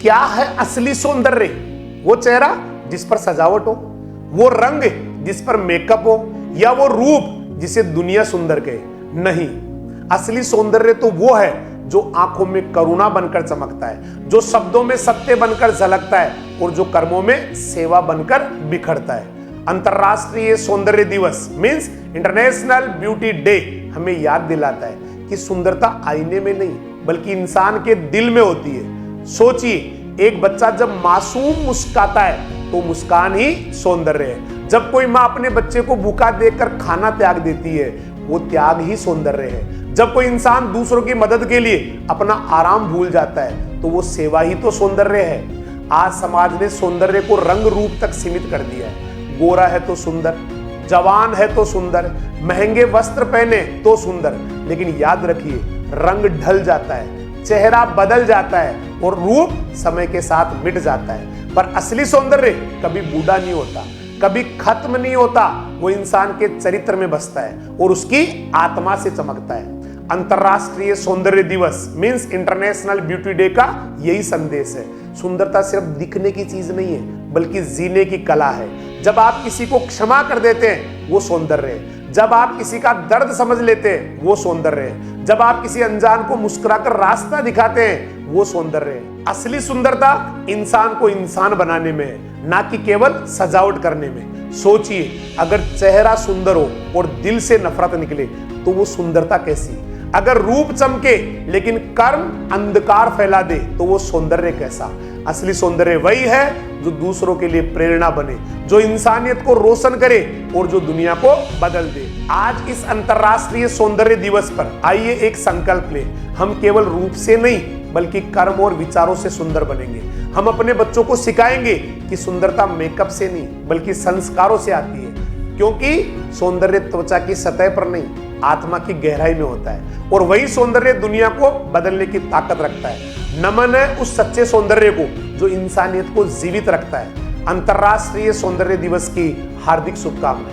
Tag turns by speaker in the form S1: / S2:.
S1: क्या है असली सौंदर्य? वो चेहरा जिस पर सजावट हो, वो रंग जिस पर मेकअप हो, या वो रूप जिसे दुनिया सुंदर कहे? नहीं, असली सौंदर्य तो वो है जो आंखों में करुणा बनकर चमकता है, जो शब्दों में सत्य बनकर झलकता है और जो कर्मों में सेवा बनकर बिखरता है। अंतरराष्ट्रीय सौंदर्य दिवस मींस इंटरनेशनल ब्यूटी डे हमें याद दिलाता है कि सुंदरता आईने में नहीं बल्कि इंसान के दिल में होती है। सोचिए, एक बच्चा जब मासूम मुस्कुराता है तो मुस्कान ही सौंदर्य है। जब कोई माँ अपने बच्चे को भूखा देखकर खाना त्याग देती है, वो त्याग ही सौंदर्य है। जब कोई इंसान दूसरों की मदद के लिए अपना आराम भूल जाता है तो वो सेवा ही तो सौंदर्य है। आज समाज ने सौंदर्य को रंग रूप तक सीमित कर दिया है। गोरा है तो सुंदर, जवान है तो सुंदर, महंगे वस्त्र पहने तो सुंदर। लेकिन याद रखिए, रंग ढल जाता है, चेहरा बदल जाता है और रूप समय के साथ मिट जाता है। पर असली सौंदर्य कभी बूढ़ा नहीं होता, कभी खत्म नहीं होता। वो इंसान के चरित्र में बसता है और उसकी आत्मा से चमकता है। अंतरराष्ट्रीय सौंदर्य दिवस मींस इंटरनेशनल ब्यूटी डे का यही संदेश है। सुंदरता सिर्फ दिखने की चीज नहीं है बल्कि जीने की कला है। जब आप किसी को क्षमा कर देते हैं वो सौंदर्य है। जब आप किसी का दर्द समझ लेते हैं वो सौंदर्य है। जब आप किसी अनजान को मुस्कुराकर रास्ता दिखाते हैं वो सौंदर्य है। असली सुंदरता इंसान को इंसान बनाने में है, ना कि केवल सजावट करने में। सोचिए, अगर चेहरा सुंदर हो और दिल से नफरत निकले तो वो सुंदरता कैसी? अगर रूप चमके लेकिन कर्म अंधकार फैला दे तो वो सौंदर्य कैसा? असली सौंदर्य वही है जो दूसरों के लिए प्रेरणा बने, जो इंसानियत को रोशन करे और जो दुनिया को बदल दे। आज इस अंतरराष्ट्रीय सौंदर्य दिवस पर आइए एक संकल्प लें। हम केवल रूप से नहीं बल्कि कर्म और विचारों से सुंदर बनेंगे। हम अपने बच्चों को सिखाएंगे कि सुंदरता मेकअप से नहीं बल्कि संस्कारों से आती है, क्योंकि सौंदर्य त्वचा की सतह पर नहीं आत्मा की गहराई में होता है और वही सौंदर्य दुनिया को बदलने की ताकत रखता है। नमन है उस सच्चे सौंदर्य को जो इंसानियत को जीवित रखता है। अंतरराष्ट्रीय सौंदर्य दिवस की हार्दिक शुभकामनाएं।